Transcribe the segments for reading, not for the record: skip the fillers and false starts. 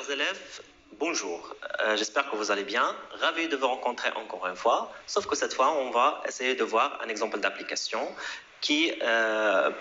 Chers élèves, bonjour. J'espère que vous allez bien. Ravi de vous rencontrer encore une fois. Sauf que cette fois, on va essayer de voir un exemple d'application qui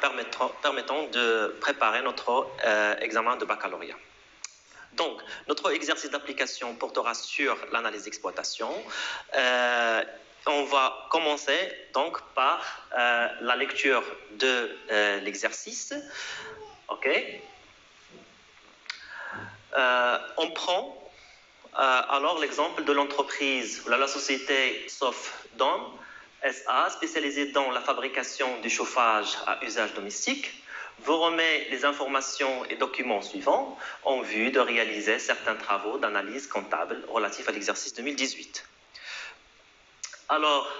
permettant de préparer notre examen de baccalauréat. Donc, notre exercice d'application portera sur l'analyse d'exploitation. On va commencer donc par la lecture de l'exercice. OK. On prend alors l'exemple de l'entreprise, la société Sofdom SA, spécialisée dans la fabrication du chauffage à usage domestique, vous remet les informations et documents suivants en vue de réaliser certains travaux d'analyse comptable relatifs à l'exercice 2018. Alors,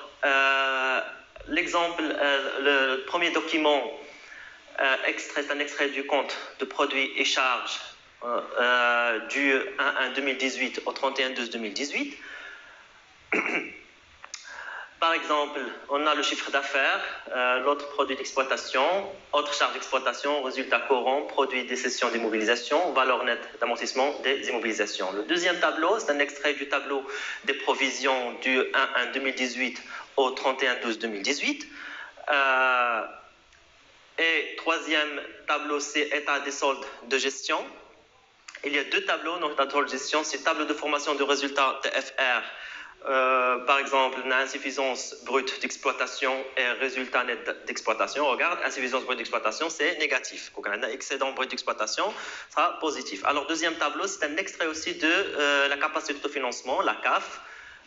l'exemple, le premier document est un extrait du compte de produits et charges du 1-1-2018 au 31-12-2018. Par exemple, on a le chiffre d'affaires, l'autre produit d'exploitation, autre charge d'exploitation, résultat courant, produit des cessions d'immobilisation, valeur nette d'amortissement des immobilisations. Le deuxième tableau, c'est un extrait du tableau des provisions du 1-1-2018 au 31-12-2018. Et troisième tableau, c'est état des soldes de gestion. Il y a deux tableaux dans le tableau de gestion, c'est tableau de formation de résultats de FR. Par exemple, une insuffisance brute d'exploitation et résultat net d'exploitation. Regarde, insuffisance brute d'exploitation, c'est négatif. Donc, un excédent brut d'exploitation sera positif. Alors, deuxième tableau, c'est un extrait aussi de la capacité d'autofinancement, la CAF,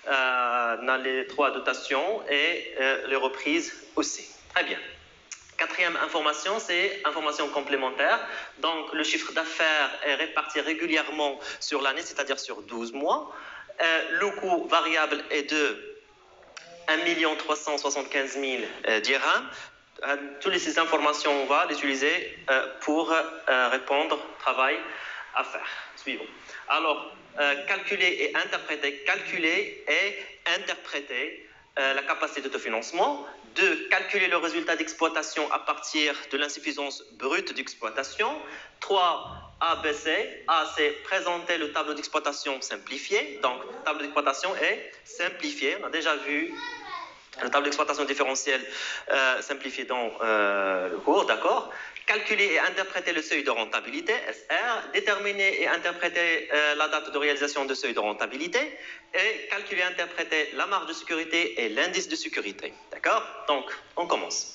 dans les trois dotations et les reprises aussi. Très bien. Quatrième information, c'est information complémentaire. Donc, le chiffre d'affaires est réparti régulièrement sur l'année, c'est-à-dire sur 12 mois. Le coût variable est de 1 375 000 dirhams. Toutes ces informations, on va les utiliser pour répondre au travail à faire. Suivons. Alors, calculer et interpréter la capacité d'autofinancement. 2. Calculer le résultat d'exploitation à partir de l'insuffisance brute d'exploitation. 3. ABC. A, c'est présenter le tableau d'exploitation simplifié. Donc, le tableau d'exploitation est simplifié. On a déjà vu le tableau d'exploitation différentielle simplifié dans le cours, d'accord. Calculer et interpréter le seuil de rentabilité, SR. Déterminer et interpréter la date de réalisation de seuil de rentabilité. Et calculer et interpréter la marge de sécurité et l'indice de sécurité. D'accord? Donc, on commence.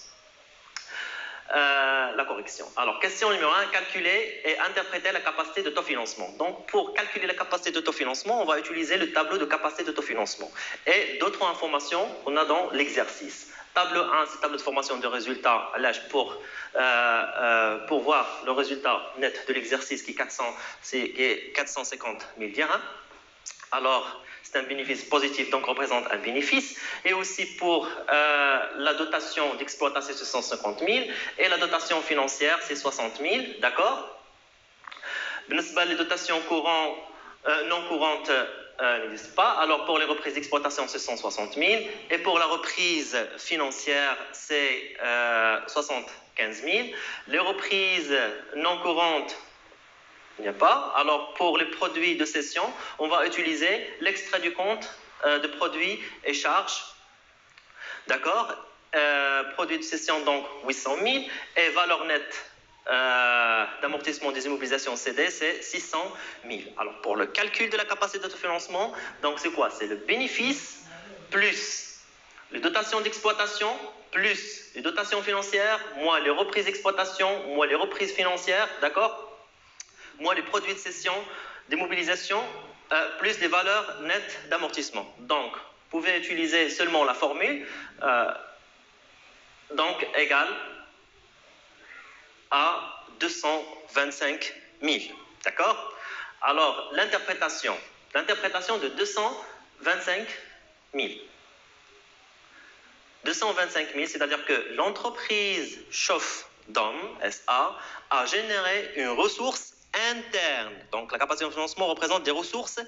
La correction. Alors, question numéro 1, calculer et interpréter la capacité d'autofinancement. Donc, pour calculer la capacité d'autofinancement, on va utiliser le tableau de capacité d'autofinancement. Et d'autres informations qu'on a dans l'exercice. Tableau 1, c'est tableau de formation de résultats à l'âge pour voir le résultat net de l'exercice qui est 450 000 dirhams. Alors, c'est un bénéfice positif, donc représente un bénéfice. Et aussi pour la dotation d'exploitation, c'est 150 000. Et la dotation financière, c'est 60 000. D'accord? Les dotations non courantes n'existent pas. Alors, pour les reprises d'exploitation, c'est 160 000. Et pour la reprise financière, c'est 75 000. Les reprises non courantes, il n'y a pas. Alors, pour les produits de cession, on va utiliser l'extrait du compte de produits et charges. D'accord? Produits de cession, donc 800 000. Et valeur nette d'amortissement des immobilisations CD, c'est 600 000. Alors, pour le calcul de la capacité d'autofinancement, donc c'est quoi? C'est le bénéfice plus les dotations d'exploitation plus les dotations financières, moins les reprises d'exploitation, moins les reprises financières. D'accord? Moins les produits de cession, d'immobilisation, plus les valeurs nettes d'amortissement. Donc, vous pouvez utiliser seulement la formule, donc égale à 225 000. D'accord? Alors, l'interprétation de 225 000. 225 000, c'est-à-dire que l'entreprise Sofdom SA a généré une ressource interne. Donc, la capacité de financement représente des ressources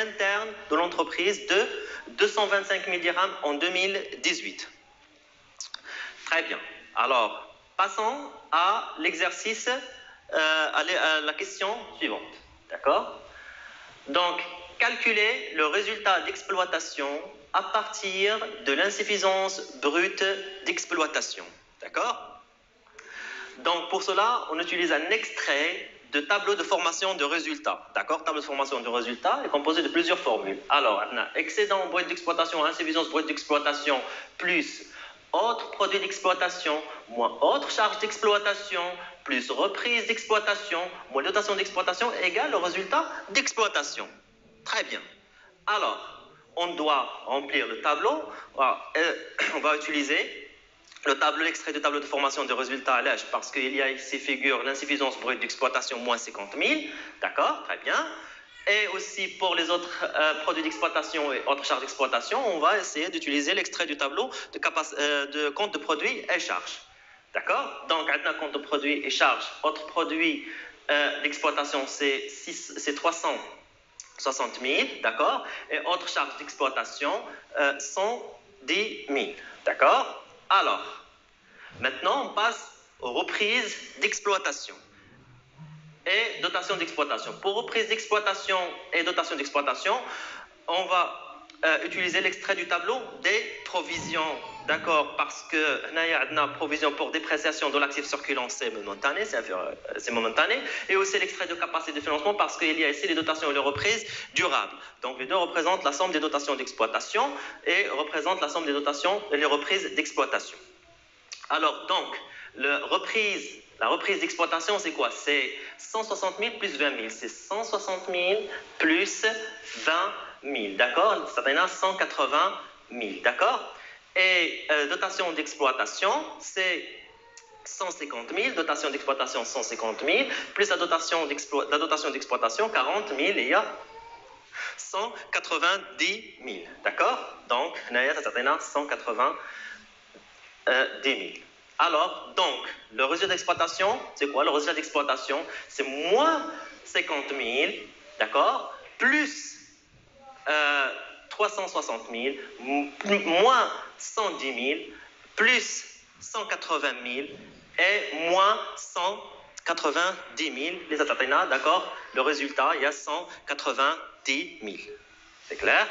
internes de l'entreprise de 225 000 dirhams en 2018. Très bien. Alors, passons à l'exercice, à la question suivante. D'accord? Donc, calculer le résultat d'exploitation à partir de l'insuffisance brute d'exploitation. D'accord? Donc, pour cela, on utilise un extrait de tableau de formation de résultats. D'accord? Tableau de formation de résultats est composé de plusieurs formules. Alors, on a excédent brut d'exploitation, insuffisance brute d'exploitation, plus autre produit d'exploitation, moins autre charge d'exploitation, plus reprise d'exploitation, moins dotation d'exploitation, égale le résultat d'exploitation. Très bien. Alors, on doit remplir le tableau. On va utiliser le tableau, l'extrait du tableau de formation de résultats à l'âge, parce qu'il y a ici figure l'insuffisance brute d'exploitation moins 50 000. D'accord, très bien. Et aussi pour les autres produits d'exploitation et autres charges d'exploitation, on va essayer d'utiliser l'extrait du tableau de compte de produits et charges. D'accord? Donc, un compte de produits et charges, autres produits d'exploitation, c'est 360 000, d'accord? Et autres charges d'exploitation, 110 000, d'accord? Alors, maintenant, on passe aux reprises d'exploitation et dotation d'exploitation. Pour reprise d'exploitation et dotation d'exploitation, on va utiliser l'extrait du tableau des provisions, d'accord, parce que il y a une provision pour dépréciation de l'actif circulant, c'est momentané, et aussi l'extrait de capacité de financement, parce qu'il y a ici les dotations et les reprises durables. Donc les deux représentent la somme des dotations d'exploitation et représentent la somme des dotations et les reprises d'exploitation. Alors donc, la reprise d'exploitation, c'est quoi? C'est 160 000 plus 20 000. C'est 160 000 plus 20 000. D'accord? Ça donne 180 000. D'accord? Et dotation d'exploitation, c'est 150 000. Dotation d'exploitation, 150 000. Plus la dotation d'exploitation, 40 000. Et il y a 190 000. D'accord? Donc, ça donne 190 000. Alors, donc, le résultat d'exploitation, c'est quoi? Le résultat d'exploitation, c'est moins 50 000, d'accord? Plus 360 000, moins 110 000, plus 180 000 et moins 190 000. Les attentats, d'accord? Le résultat, il y a 190 000. C'est clair?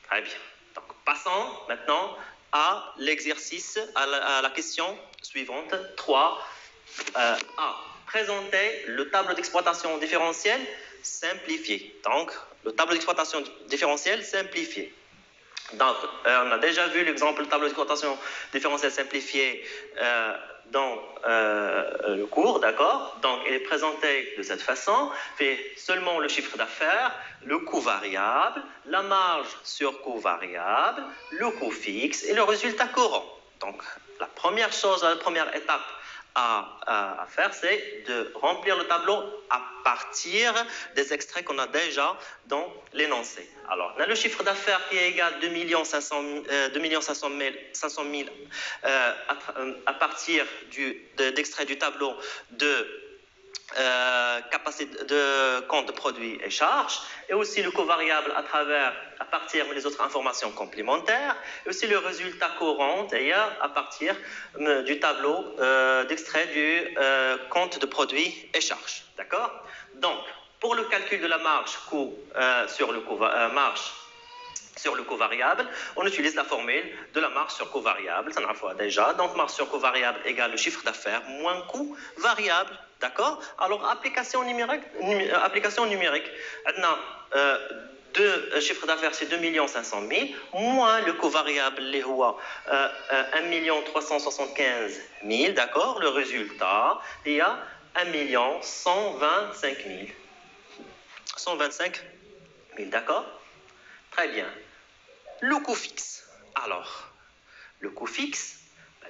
Très bien. Donc, passons maintenant à l'exercice, à la question suivante, 3A. Présenter le tableau d'exploitation différentielle simplifié. Donc, le tableau d'exploitation différentielle simplifié. Donc, on a déjà vu l'exemple du tableau d'exploitation différentielle simplifié dans le cours, d'accord? Donc, il est présenté de cette façon, fait seulement le chiffre d'affaires, le coût variable, la marge sur coût variable, le coût fixe et le résultat courant. Donc, la première chose, la première étape à faire, c'est de remplir le tableau à partir des extraits qu'on a déjà dans l'énoncé. Alors, on a le chiffre d'affaires qui est égal à 2 500 000 à partir d'extrait du tableau de capacité de compte de produits et charges, et aussi le coût variable à partir des autres informations complémentaires, et aussi le résultat courant d'ailleurs à partir du tableau d'extrait du compte de produits et charges. D'accord? Donc, pour le calcul de la marge sur le coût variable, on utilise la formule de la marge sur coût variable, ça on a fait déjà. Donc, marge sur coût variable égale le chiffre d'affaires moins coût variable. D'accord? Alors, application numérique. Maintenant, deux chiffres d'affaires, c'est 2 500 000, moins le coût variable, les 1 375 000, d'accord? Le résultat, il y a 1 125 000. 125 000, d'accord? Très bien. Le coût fixe. Alors, le coût fixe,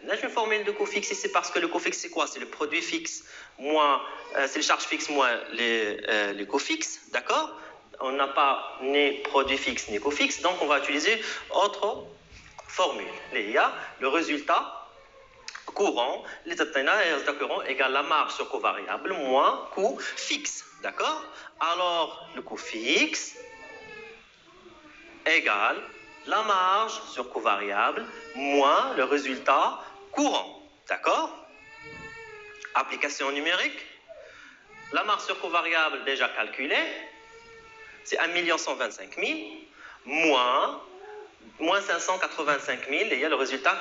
là j'ai une formule de coût fixe ici parce que le coût fixe c'est quoi? C'est le produit fixe moins, c'est les charges fixes moins les coûts fixes, d'accord? On n'a pas ni produit fixe ni coût fixe, donc on va utiliser autre formule. Il y a le résultat courant, les résultats courants égale la marge sur coût variable moins coût fixe, d'accord? Alors, le coût fixe égale la marge sur coût variable moins le résultat courant. D'accord? Application numérique. La marge sur coût variable déjà calculée. c'est 1 125 000 moins 585 000, et il y a le résultat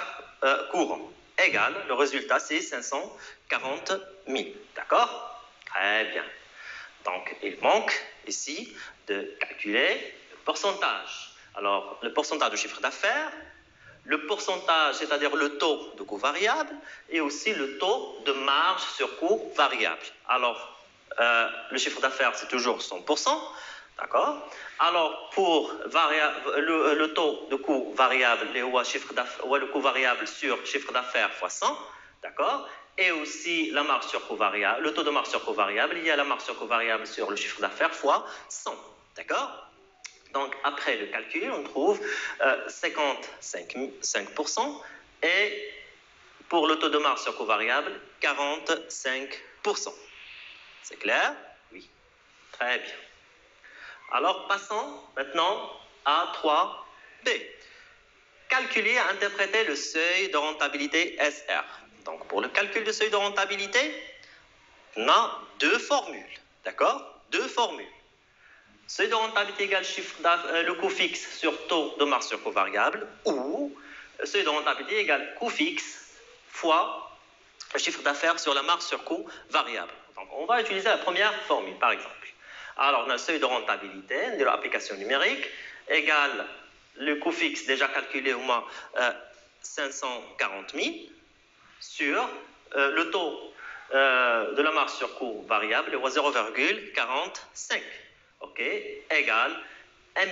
courant. Égal, le résultat c'est 540 000. D'accord? Très bien. Donc, il manque ici de calculer le pourcentage. Alors, le pourcentage du chiffre d'affaires, le pourcentage, c'est-à-dire le taux de coût variable, et aussi le taux de marge sur coût variable. Alors, le chiffre d'affaires, c'est toujours 100%, d'accord? Alors, pour le taux de coût variable, le coût variable sur chiffre d'affaires fois 100, d'accord? Et aussi la marge sur coût variable, le taux de marge sur coût variable, il y a la marge sur coût variable sur le chiffre d'affaires fois 100, d'accord? Donc, après le calcul, on trouve 55%, et pour le taux de marge sur coût variable, 45%. C'est clair? Oui. Très bien. Alors, passons maintenant à 3B. Calculer et interpréter le seuil de rentabilité SR. Donc, pour le calcul du seuil de rentabilité, on a deux formules. D'accord? Deux formules. Seuil de rentabilité égale le coût fixe sur taux de marge sur coût variable, ou seuil de rentabilité égale coût fixe fois le chiffre d'affaires sur la marge sur coût variable. Donc, on va utiliser la première formule, par exemple. Alors, on a le seuil de rentabilité de l'application numérique égale le coût fixe déjà calculé au moins 540 000 sur le taux de la marge sur coût variable, 0,45. OK, égale 1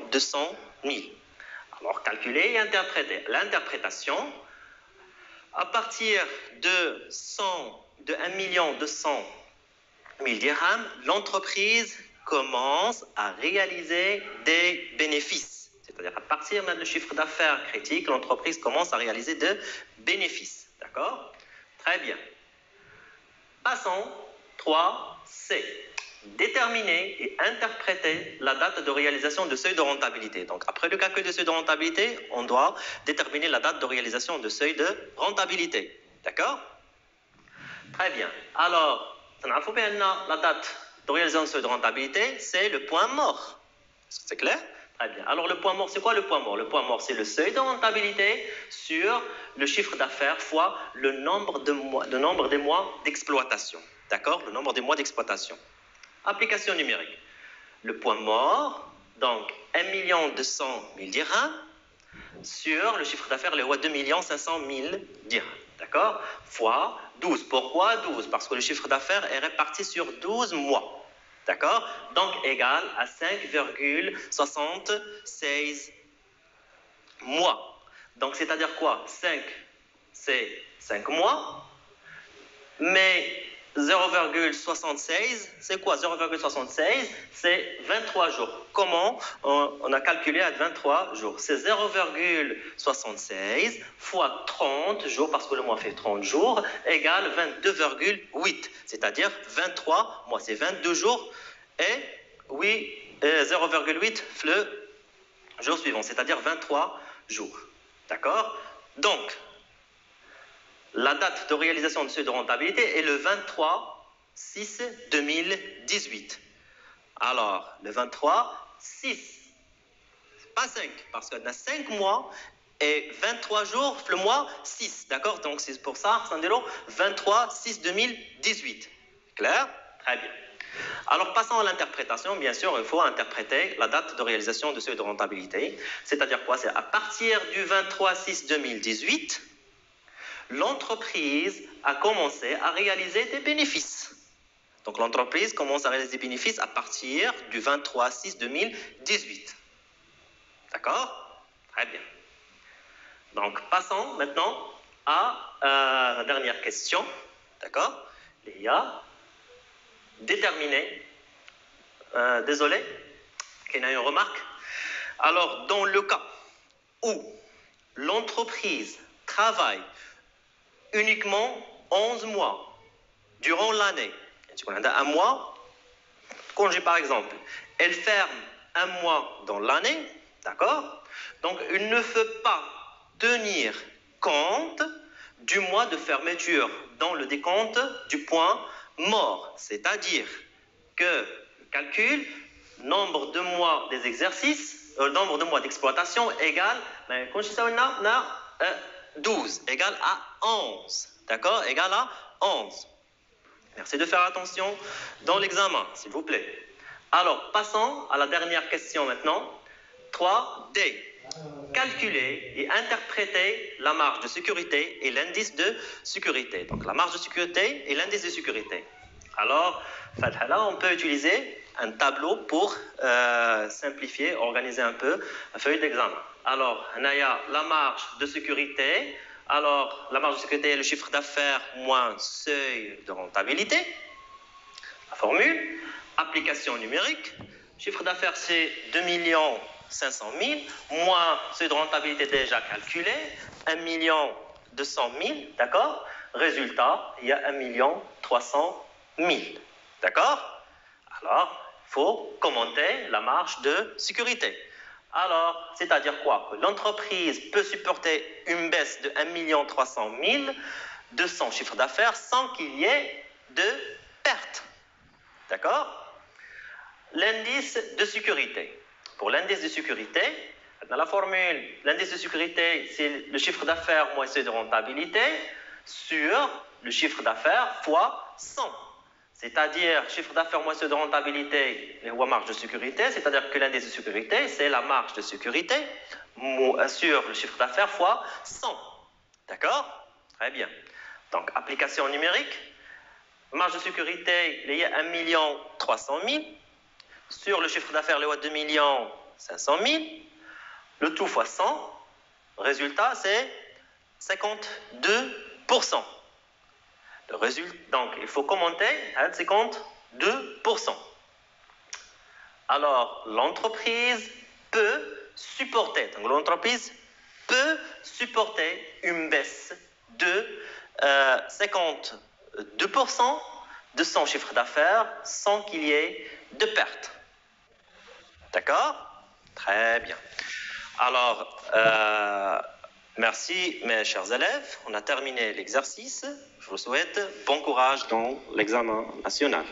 200 000. Alors, calculer et interpréter. L'interprétation, à partir de 1 200 000 dirhams, l'entreprise commence à réaliser des bénéfices. C'est-à-dire, à partir même du chiffre d'affaires critique, l'entreprise commence à réaliser des bénéfices. D'accord? Très bien. Passons 3C. Déterminer et interpréter la date de réalisation du seuil de rentabilité. Donc, après le calcul du seuil de rentabilité, on doit déterminer la date de réalisation du seuil de rentabilité. D'accord? Très bien. Alors, la date de réalisation du seuil de rentabilité, c'est le point mort. C'est clair? Très bien. Alors, le point mort, c'est quoi le point mort? Le point mort, c'est le seuil de rentabilité sur le chiffre d'affaires fois le nombre des mois d'exploitation. D'accord? Le nombre des mois d'exploitation. Application numérique. Le point mort, donc 1 200 000 dirhams sur le chiffre d'affaires, les 2 500 000 dirhams. D'accord? Fois 12. Pourquoi 12? Parce que le chiffre d'affaires est réparti sur 12 mois. D'accord? Donc égal à 5,76 mois. Donc c'est-à-dire quoi? 5, c'est 5 mois, mais 0,76, c'est quoi 0,76? C'est 23 jours. Comment on a calculé à 23 jours? C'est 0,76 fois 30 jours, parce que le mois fait 30 jours, égale 22,8. C'est-à-dire 23 mois, c'est 22 jours et 0,8 le jour suivant, c'est-à-dire 23 jours. D'accord? Donc, la date de réalisation de seuil de rentabilité est le 23/6/2018. Alors, le 23/6, pas 5, parce qu'on a 5 mois et 23 jours le mois 6. D'accord? Donc, c'est pour ça, 23/6/2018. Clair? Très bien. Alors, passons à l'interprétation. Bien sûr, il faut interpréter la date de réalisation de seuil de rentabilité. C'est-à-dire quoi? C'est à partir du 23/6/2018, l'entreprise a commencé à réaliser des bénéfices. Donc, l'entreprise commence à réaliser des bénéfices à partir du 23/6/2018. D'accord? Très bien. Donc, passons maintenant à la dernière question. D'accord? Il y a déterminer. Désolé, il y a une remarque. Alors, dans le cas où l'entreprise travaille uniquement 11 mois durant l'année, un mois, congé par exemple, elle ferme un mois dans l'année, d'accord? Donc, il ne peut pas tenir compte du mois de fermeture dans le décompte du point mort, c'est-à-dire que le calcul nombre de mois des exercices, nombre de mois d'exploitation égale, 12, égale à 11. D'accord? Égale à 11. Merci de faire attention dans l'examen, s'il vous plaît. Alors, passons à la dernière question maintenant. 3D. Calculer et interpréter la marge de sécurité et l'indice de sécurité. Donc, la marge de sécurité et l'indice de sécurité. Alors, là, on peut utiliser un tableau pour simplifier, organiser un peu la feuille d'examen. Alors, on a la marge de sécurité. Alors, la marge de sécurité est le chiffre d'affaires moins seuil de rentabilité. La formule, application numérique. Chiffre d'affaires, c'est 2 500 000, moins seuil de rentabilité déjà calculé, 1 200 000, d'accord? Résultat, il y a 1 300 000, d'accord? Alors, il faut commenter la marge de sécurité. Alors, c'est-à-dire quoi? Que l'entreprise peut supporter une baisse de 1 300 000 de son chiffre d'affaires sans qu'il y ait de perte. D'accord? L'indice de sécurité. Pour l'indice de sécurité, dans la formule, l'indice de sécurité, c'est le chiffre d'affaires moins seuil de rentabilité sur le chiffre d'affaires fois 100. C'est-à-dire, chiffre d'affaires moins seuil de rentabilité ou marge de sécurité, c'est-à-dire que l'indice de sécurité, c'est la marge de sécurité sur le chiffre d'affaires fois 100. D'accord? Très bien. Donc, application numérique, marge de sécurité, il y a 1 300 000. Sur le chiffre d'affaires, il y a 2 500 000. Le tout fois 100. Résultat, c'est 52%. Le résultat, donc, il faut commenter à 52%. Alors, l'entreprise peut supporter, donc l'entreprise peut supporter une baisse de 52% de son chiffre d'affaires sans qu'il y ait de perte. D'accord? Très bien. Alors, merci mes chers élèves. On a terminé l'exercice. Je vous souhaite bon courage dans l'examen national.